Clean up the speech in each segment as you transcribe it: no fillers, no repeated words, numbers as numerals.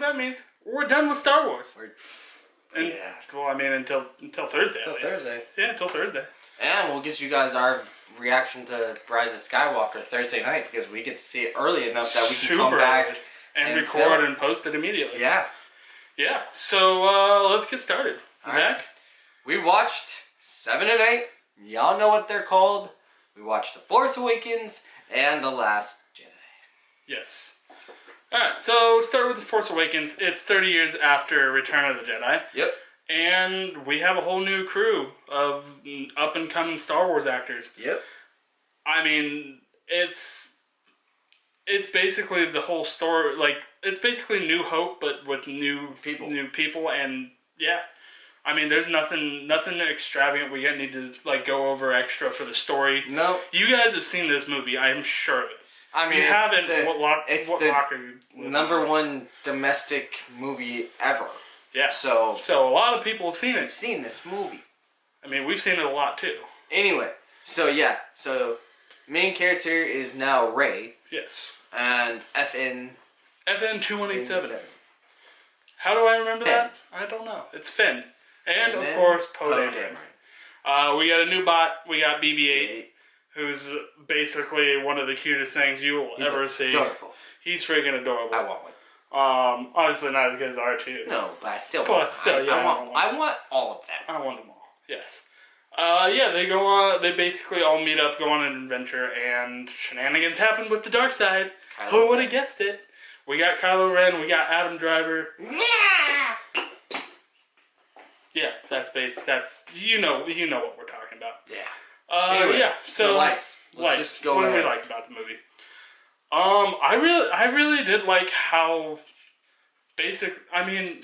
that means? We're done with Star Wars. And, yeah. well, I mean, until Thursday. Until Thursday. Yeah, until Thursday. And we'll get you guys our reaction to Rise of Skywalker Thursday night because we get to see it early enough that we can come back and record and post it immediately. Yeah. Yeah. So let's get started. Zach? Right. We watched 7 and 8. Y'all know what they're called. We watched The Force Awakens and The Last Jedi. Yes. Alright, so start with The Force Awakens. It's 30 years after Return of the Jedi. Yep. And we have a whole new crew of up-and-coming Star Wars actors. Yep. I mean, it's basically the whole story, like, it's basically New Hope, but with new people, and, yeah. I mean, there's nothing extravagant we need to, like, go over extra for the story. No. You guys have seen this movie, I am sure of it. I mean, you haven't. It's what the locker you number one domestic movie ever. Yeah. So a lot of people have seen it. We've seen this movie. I mean, we've seen it a lot too. Anyway, so yeah, main character is now Rey. Yes. And FN 2187. How do I remember that? I don't know. It's Finn. And of course, Poe Dameron. We got a new bot. We got BB-8. Who's basically one of the cutest things you will ever see. Adorable. He's freaking adorable. I want one. Obviously not as good as R2. No, but I still want one. I want all of them. I want them all. Yes. Yeah, they go on. They basically all meet up, go on an adventure, and shenanigans happen with the dark side. Who would have guessed it? We got Kylo Ren. We got Adam Driver. Yeah, that's you know what we're talking about. Yeah. Anyway, yeah. So likes. Let's just go what do we like about the movie? I really did like how basic. I mean,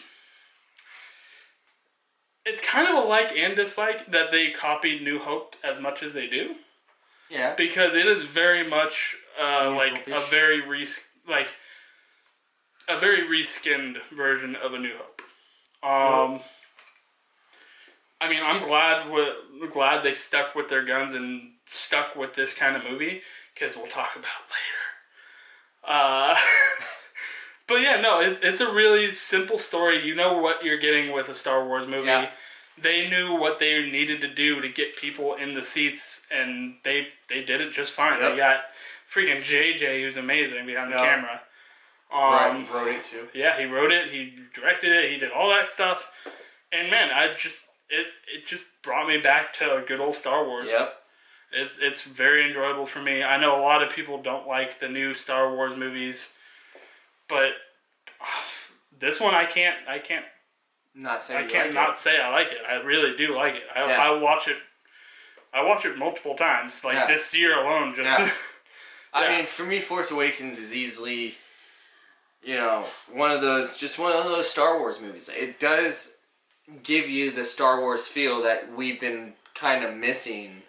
it's kind of a like and dislike that they copied New Hope as much as they do. Yeah. Because it is very much like a very reskinned version of A New Hope. I mean, I'm glad they stuck with their guns and stuck with this kind of movie, because we'll talk about later. But yeah, no, it's a really simple story. You know what you're getting with a Star Wars movie. Yeah. They knew what they needed to do to get people in the seats, and they did it just fine. Yep. They got freaking JJ, who's amazing behind the camera. Right, wrote it too. Yeah, he wrote it, he directed it, he did all that stuff. And man, it just brought me back to good old Star Wars. Yep. It's very enjoyable for me. I know a lot of people don't like the new Star Wars movies, but this one I can't not say I like it. I really do like it. I watch it multiple times. Like this year alone, just. Yeah. I mean, for me, Force Awakens is easily, one of those Star Wars movies. It does give you the Star Wars feel that we've been kind of missing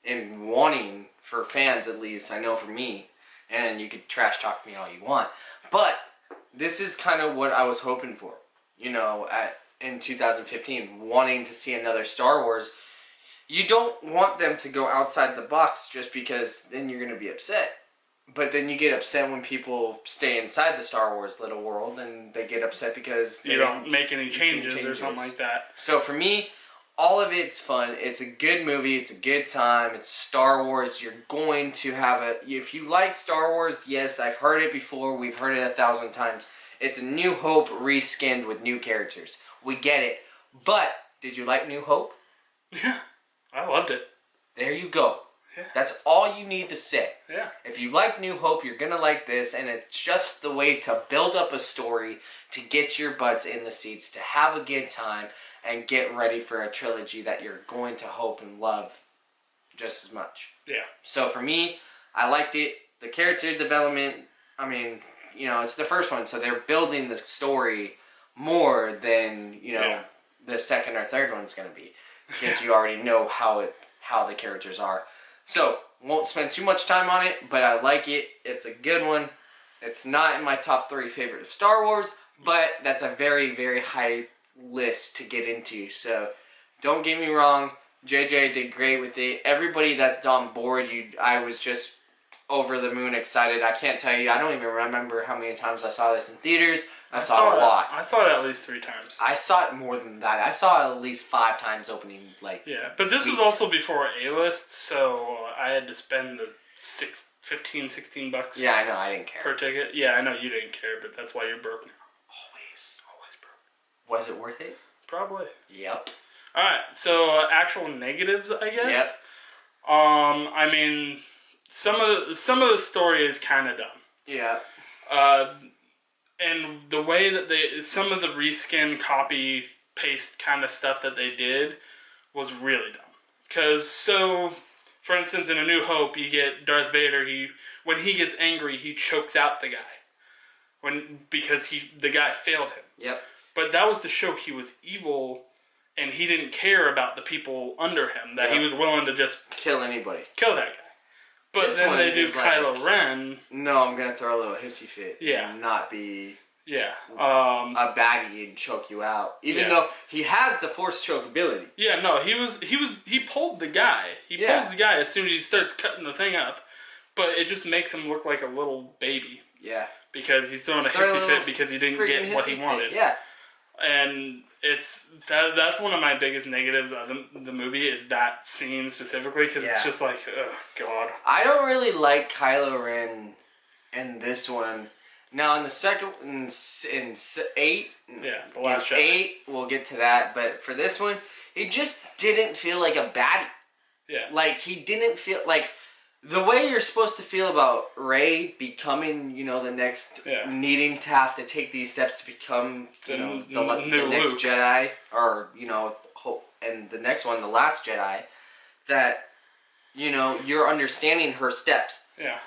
and wanting, for fans at least, I know for me, and you could trash talk me all you want, but this is kind of what I was hoping for, in 2015, wanting to see another Star Wars. You don't want them to go outside the box just because then you're going to be upset. But then you get upset when people stay inside the Star Wars little world, and they get upset because you don't make any changes or something like that. So for me, all of it's fun. It's a good movie. It's a good time. It's Star Wars. You're going to have if you like Star Wars, yes, I've heard it before. We've heard it 1,000 times. It's a New Hope reskinned with new characters. We get it. But did you like New Hope? Yeah, I loved it. There you go. Yeah. That's all you need to say. Yeah. If you like New Hope, you're going to like this, and it's just the way to build up a story, to get your butts in the seats, to have a good time, and get ready for a trilogy that you're going to hope and love just as much. Yeah. So for me, I liked it. The character development, I mean, it's the first one, so they're building the story more than, the second or third one's going to be, because you already know how the characters are. So, won't spend too much time on it, but I like it. It's a good one. It's not in my top 3 favorite of Star Wars, but that's a very, very high list to get into. So, don't get me wrong. JJ did great with it. Everybody that's on board, I was just over the moon excited. I can't tell you. I don't even remember how many times I saw this in theaters. I saw it a lot. I saw it at least 3 times. I saw it more than that. I saw it at least 5 times opening. Yeah, but this was also before A-list, so I had to spend the $16 Yeah, I know. I didn't care. per ticket. Yeah, I know you didn't care, but that's why you're broke now. Always broke. Was it worth it? Probably. Yep. All right, so actual negatives, I guess. Yep. I mean, some of the story is kind of dumb. Yeah. And the way that some of the reskin, copy, paste kind of stuff that they did was really dumb. Because, for instance, in A New Hope, you get Darth Vader, when he gets angry, he chokes out the guy. Because the guy failed him. Yep. But that was to show he was evil, and he didn't care about the people under him, that he was willing to just kill anybody. Kill that guy. But then they do Kylo Ren. No, I'm going to throw a little hissy fit. Yeah. And not be a baddie and choke you out. Even though he has the force choke ability. Yeah, no, he pulled the guy. He pulls the guy as soon as he starts cutting the thing up. But it just makes him look like a little baby. Yeah. Because he's throwing a hissy fit because he didn't get what he wanted. Yeah. And that's one of my biggest negatives of the movie is that scene specifically, because it's just like, oh god. I don't really like Kylo Ren in this one. Now in the second, in 8, the last Jedi. 8, we'll get to that. But for this one, he just didn't feel like a baddie. Yeah. Like he didn't feel like. The way you're supposed to feel about Rey becoming, the next, needing to have to take these steps to become, the next Luke. Jedi, or, and the next one, the last Jedi, that, you're understanding her steps. Yeah.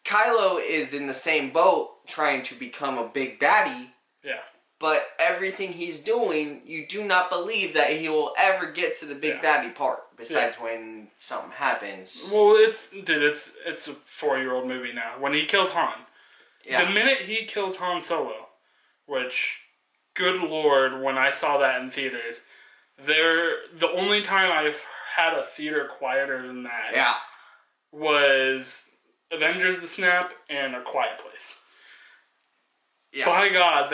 Kylo is in the same boat trying to become a big baddie. Yeah. But everything he's doing, you do not believe that he will ever get to the big baddie part. Besides when something happens. Well, it's a 4-year-old movie now. When he kills Han, the minute he kills Han Solo, which, good lord, when I saw that in theaters, the only time I've had a theater quieter than that was Avengers: The Snap and A Quiet Place. Yeah. By God,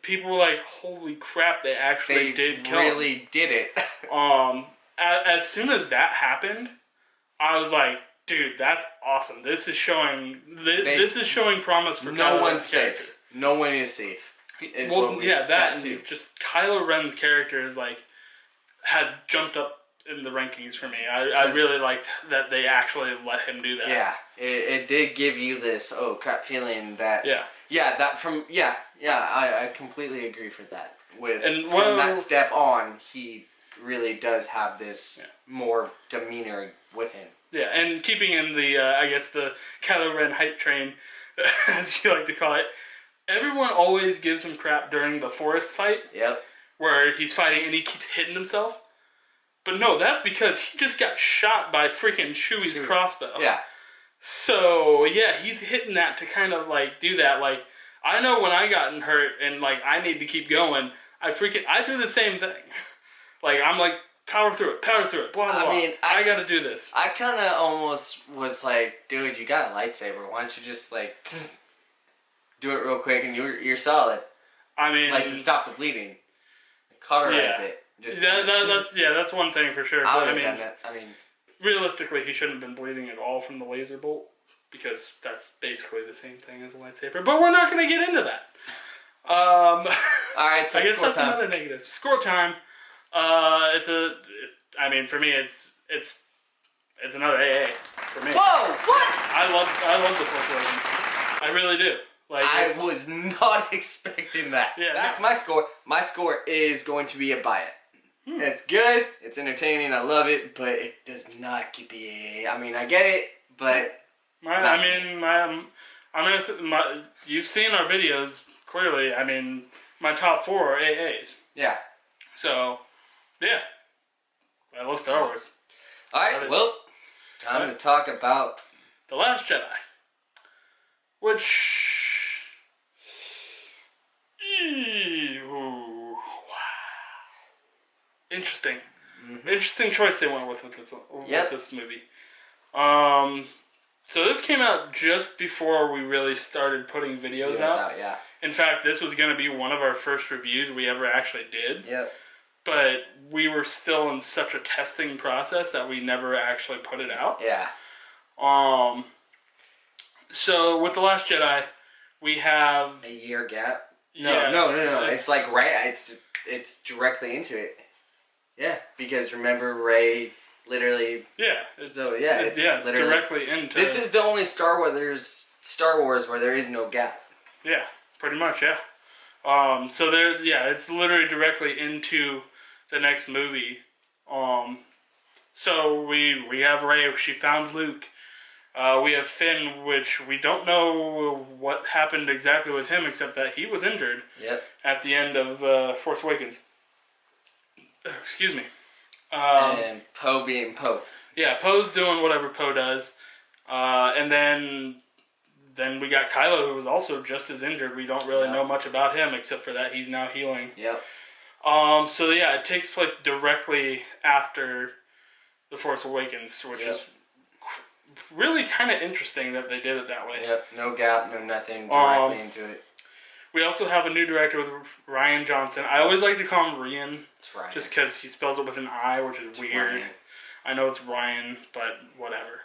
people were like, holy crap, they actually did kill him. They really did it. As soon as that happened, I was like, dude, that's awesome. This is showing promise for no one's safe. No one is safe. That too. Just Kylo Ren's character is had jumped up in the rankings for me. I really liked that they actually let him do that. Yeah, it did give you this crap feeling that. I completely agree for that. From that step on, he really does have this more demeanor with him. Yeah, and keeping in the the Kylo Ren hype train, as you like to call it, everyone always gives him crap during the forest fight. Yep. Where he's fighting and he keeps hitting himself. But no, that's because he just got shot by freaking Chewie's crossbow. Yeah. So, he's hitting that to kind of, do that. I know when I gotten hurt and, I need to keep going, I do the same thing. I'm like, power through it, blah, blah, blah. I gotta do this. I kind of almost was like, dude, you got a lightsaber. Why don't you just, do it real quick and you're solid. I mean... to stop the bleeding. Cauterize it. That's one thing for sure. I would have done that. Realistically, he shouldn't have been bleeding at all from the laser bolt, because that's basically the same thing as a lightsaber. But we're not going to get into that. All right, so I guess that's time. Another negative. Score time. For me, it's another AA for me. Whoa! What? I love the Force Awakens. I really do. I was not expecting that. Yeah. My score is going to be a buy it. It's good. It's entertaining. I love it, but it does not get the AA. I get it, but you've seen our videos clearly. My top 4 are AAs. Yeah. So, yeah. I love Star Wars. All right. Well, time to talk about The Last Jedi, which. Interesting. Mm-hmm. Interesting choice they went with this movie. So this came out just before we really started putting videos out. Yeah. In fact, this was going to be one of our first reviews we ever actually did. Yep. But we were still in such a testing process that we never actually put it out. Yeah. So with The Last Jedi, we have a year gap. No. It's like it's directly into it. Yeah, because remember Rey literally. Yeah. It's literally directly into. This is the only Star Wars where there is no gap. Yeah, pretty much. Yeah. So it's literally directly into the next movie. So we have Rey. She found Luke. We have Finn, which we don't know what happened exactly with him, except that he was injured. Yep. At the end of Force Awakens. Excuse me. And Poe being Poe. Yeah, Poe's doing whatever Poe does. And then we got Kylo, who was also just as injured. We don't really know much about him, except for that he's now healing. Yep. So yeah, it takes place directly after The Force Awakens, which is really kind of interesting that they did it that way. Yep, no gap, no nothing, directly into it. We also have a new director with Rian Johnson. I always like to call him Rian, just because he spells it with an I, which is weird. Ryan. I know it's Ryan, but whatever.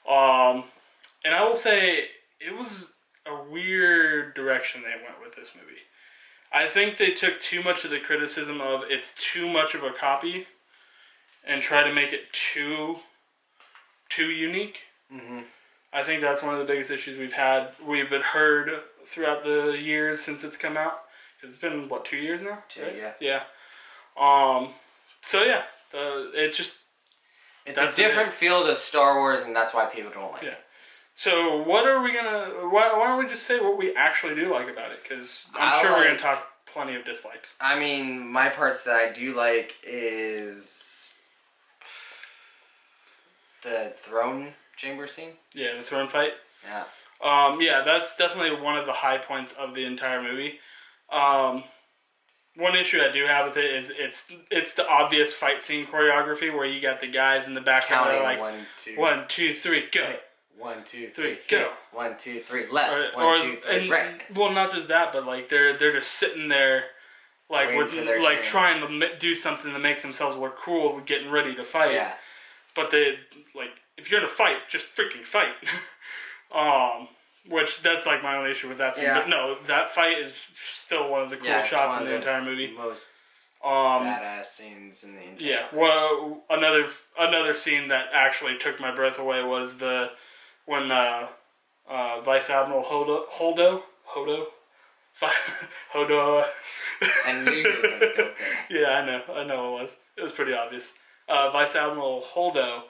And I will say, it was a weird direction they went with this movie. I think they took too much of the criticism of it's too much of a copy and try to make it too unique. Mm-hmm. I think that's one of the biggest issues we've heard throughout the years since it's come out. It's been, 2 years now? 2, right? yeah. Yeah. So yeah, it's just... It's a different feel to Star Wars, and that's why people don't like it. So what are we gonna... Why don't we just say what we actually do like about it? Because I'm sure we're gonna talk plenty of dislikes. I mean, my parts that I do like is... the throne chamber scene. Yeah, the throne fight. Yeah. Yeah, that's definitely one of the high points of the entire movie. One issue I do have with it is it's the obvious fight scene choreography where you got the guys in the background that are like 1, 2, 3, go. 1, 2, 3, go. 1, 2, 3, left. 1, 2, 3, right. Well, not just that, but like they're just sitting there, like trying to do something to make themselves look cool, getting ready to fight. Yeah. But they if you're in a fight, just freaking fight. Which that's like my only issue with that scene. Yeah. But no, that fight is still one of the cool shots in the entire movie. Most badass scenes in the entire movie. Well, another scene that actually took my breath away was when Vice Admiral Holdo. I knew you were going to go there. Yeah, I know it was. It was pretty obvious. Vice Admiral Holdo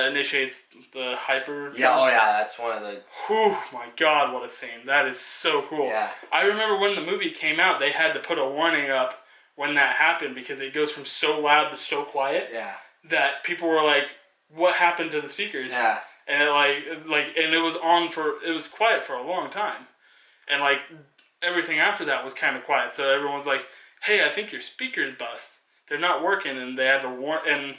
initiates the hyper. Yeah, that's one of the... Whew, my God, what a scene. That is so cool. Yeah. I remember when the movie came out, they had to put a warning up when that happened because it goes from so loud to so quiet. Yeah. That people were like, what happened to the speakers? Yeah. And and it was quiet for a long time. And everything after that was kind of quiet. So everyone was like, hey, I think your speakers bust. They're not working, and they had to warn, and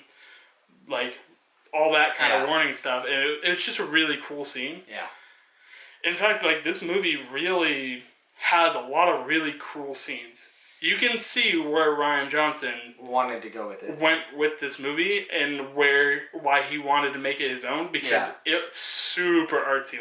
all that kind of warning stuff, and it's just a really cool scene. Yeah. In fact, this movie really has a lot of really cool scenes. You can see where Rian Johnson wanted to go with it. Went with this movie and why he wanted to make it his own because it's super artsy.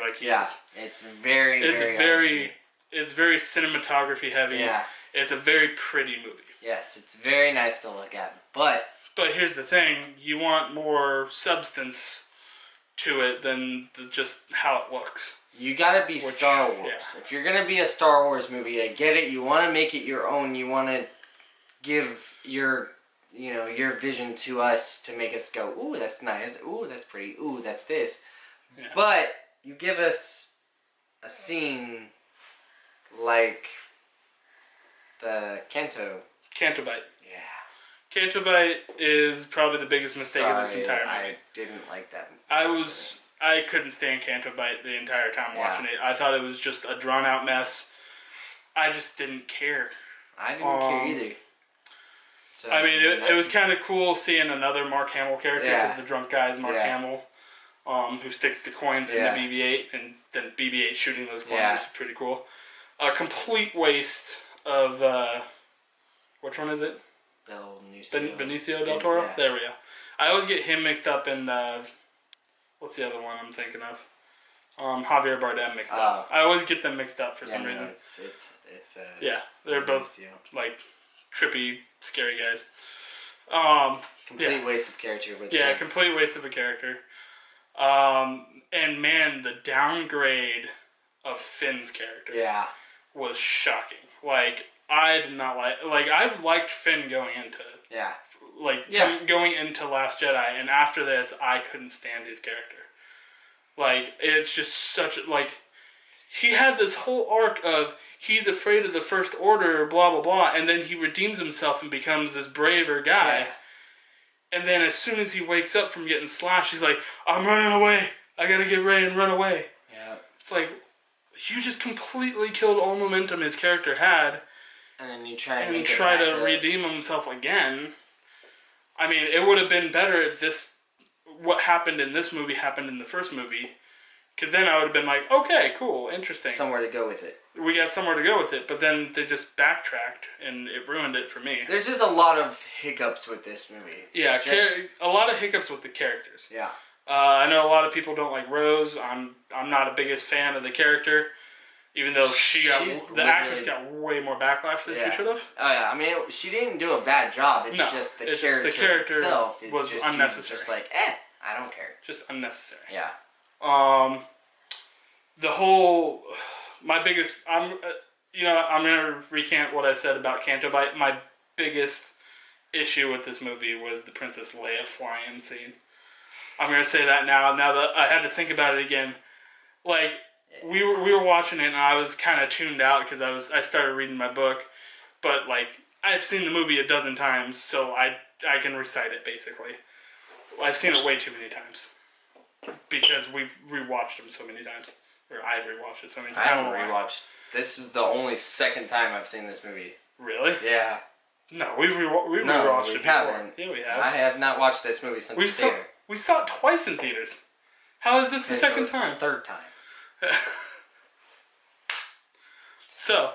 It's very artsy. It's very cinematography heavy. Yeah. It's a very pretty movie. Yes, it's very nice to look at, but here's the thing, you want more substance to it than just how it looks. You gotta be Star Wars. Yeah. If you're gonna be a Star Wars movie, I get it, you wanna make it your own, you wanna give your vision to us to make us go, ooh, that's nice, ooh, that's pretty, ooh, that's this. Yeah. But you give us a scene like the Canto Bite. Yeah. Canto Bite is probably the biggest mistake of this entire movie. I didn't like that. I couldn't stand Canto Bite the entire time watching it. I thought it was just a drawn out mess. I just didn't care. I didn't care either. So, I mean, it was kind of cool seeing another Mark Hamill character because the drunk guy is Mark Hamill. who sticks the coins into BB-8, and then BB-8 shooting those coins is pretty cool. A complete waste of which one is it? Benicio del Toro. Yeah. There we go. I always get him mixed up in what's the other one I'm thinking of? Javier Bardem mixed up. I always get them mixed up for some reason. It's they're both like trippy, scary guys. Complete waste of character. Complete waste of a character. And man, the downgrade of Finn's character was shocking. Like, I did not I liked Finn going into it. Yeah. Going into Last Jedi, and after this, I couldn't stand his character. Like, it's just such, he had this whole arc of, he's afraid of the First Order, blah, blah, blah, and then he redeems himself and becomes this braver guy. Yeah. And then as soon as he wakes up from getting slashed, he's like, I'm running away. I gotta get Rey and run away. Yeah. It's like, you just completely killed all momentum his character had. And then you try to redeem himself again. I mean, it would have been better if what happened in this movie happened in the first movie. Because then I would have been like, okay, cool, interesting. Somewhere to go with it. We got somewhere to go with it, but then they just backtracked, and it ruined it for me. There's just a lot of hiccups with this movie. Yeah, a lot of hiccups with the characters. Yeah. I know a lot of people don't like Rose. I'm not a biggest fan of the character, even though the actress got way more backlash than she should have. Oh yeah, I mean, she didn't do a bad job. It's just the character itself was unnecessary. Just like, I don't care. Just unnecessary. Yeah. The whole, my biggest, I'm gonna recant what I said about Canto Bight. My biggest issue with this movie was the Princess Leia flying scene. I'm gonna say that now that I had to think about it again. Like, we were watching it and I was kind of tuned out because I started reading my book, but like, I've seen the movie a dozen times, so I can recite it basically. I've seen it way too many times because we've rewatched them so many times, or I've rewatched it so many times. I haven't rewatched. This is the only second time I've seen this movie. Really? Yeah. No, we've rewatched it before. Haven't. Yeah, we have. I have not watched this movie since the theater. We saw it twice in theaters. How is this the second time? The third time. So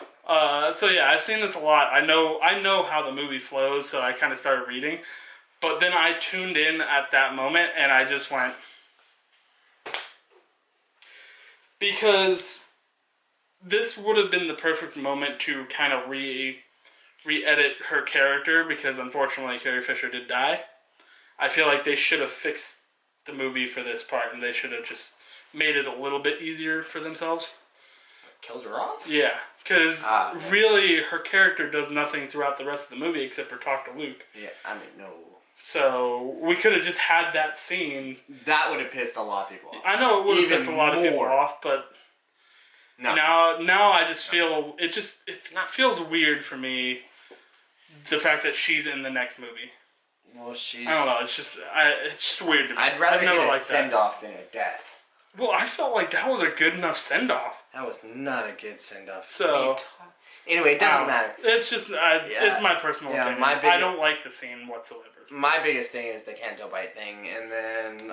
yeah, I've seen this a lot. I know how the movie flows, so I kind of started reading. But then I tuned in at that moment, and I just went, because this would have been the perfect moment to kind of re-edit her character, because unfortunately Carrie Fisher did die. I feel like they should have fixed the movie for this part, and they should have just made it a little bit easier for themselves. Killed her off? Yeah, because really her character does nothing throughout the rest of the movie except for talk to Luke. Yeah, I mean, no. So we could have just had that scene. That would have pissed a lot of people off. I know it would have pissed a lot of people off, but now I just feel it feels weird for me, the fact that she's in the next movie. Well, I don't know. It's just weird to me. I'd rather get a send-off than a death. Well, I felt like that was a good enough send-off. That was not a good send-off. So, anyway, it doesn't matter. It's just, it's my personal opinion. I don't like the scene whatsoever. My biggest thing is the Canto Bight thing, and then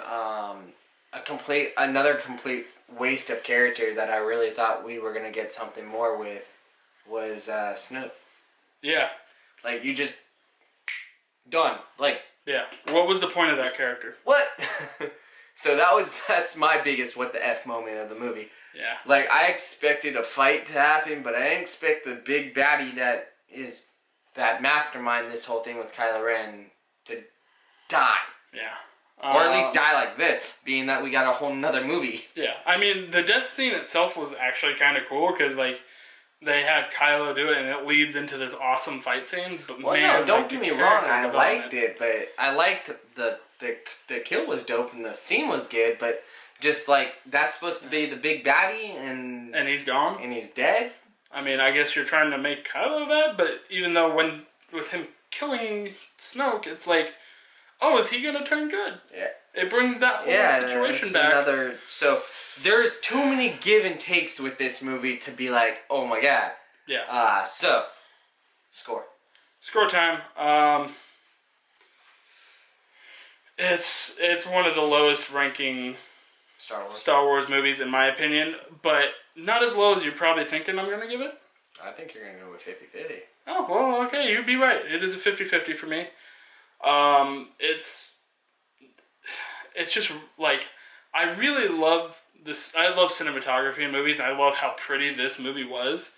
another complete waste of character that I really thought we were gonna get something more with was Snoke. Yeah. Like, you just done. Like, yeah. What was the point of that character? What? So that's my biggest what the F moment of the movie. Yeah. Like, I expected a fight to happen, but I didn't expect the big baddie that is that mastermind this whole thing with Kylo Ren to die. Yeah. Or at least die like this, being that we got a whole nother movie. Yeah. I mean, the death scene itself was actually kind of cool, because, like, they had Kylo do it, and it leads into this awesome fight scene. But don't get me wrong, I liked it, but I liked the kill was dope and the scene was good, but just like that's supposed to be the big baddie, and he's gone, and he's dead. I mean, I guess you're trying to make Kylo that, but even though with him killing Snoke, it's like, oh, is he gonna turn good? Yeah. It brings that whole situation back. So there's too many give and takes with this movie to be like, oh my god. Yeah. So score time. It's one of the lowest ranking Star Wars movies, in my opinion, but not as low as you're probably thinking I'm going to give it. I think you're going to go with 50-50. Oh, well, okay, you'd be right. It is a 50-50 for me. It's just, like, I really love this. I love cinematography in movies, and I love how pretty this movie was.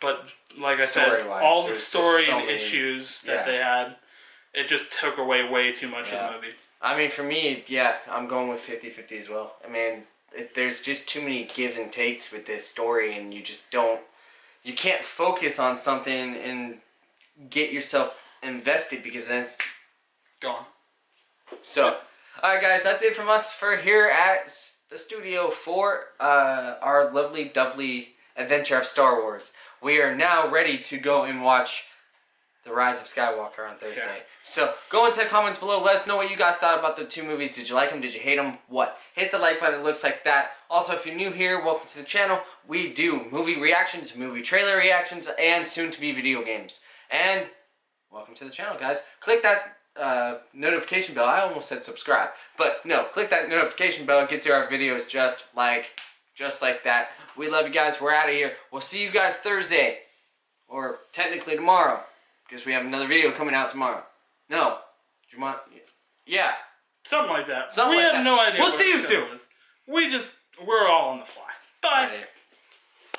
But, like I said, all the story and issues that they had, it just took away way too much of the movie. I mean, for me, yeah, I'm going with 50-50 as well. I mean, there's just too many gives and takes with this story, and you just don't... You can't focus on something and get yourself invested because then it's... Gone. So, alright guys, that's it from us for here at the studio for our lovely, dovely adventure of Star Wars. We are now ready to go and watch The Rise of Skywalker on Thursday. Yeah. So, go into the comments below. Let us know what you guys thought about the two movies. Did you like them? Did you hate them? What? Hit the like button. It looks like that. Also, if you're new here, welcome to the channel. We do movie reactions, movie trailer reactions, and soon-to-be video games. And welcome to the channel, guys. Click that notification bell. I almost said subscribe. But no, click that notification bell. It gets you our videos just like that. We love you guys. We're out of here. We'll see you guys Thursday. Or technically tomorrow. Because we have another video coming out tomorrow. No. Yeah. Something like that. We have no idea. We'll see you soon. We're all on the fly. Bye.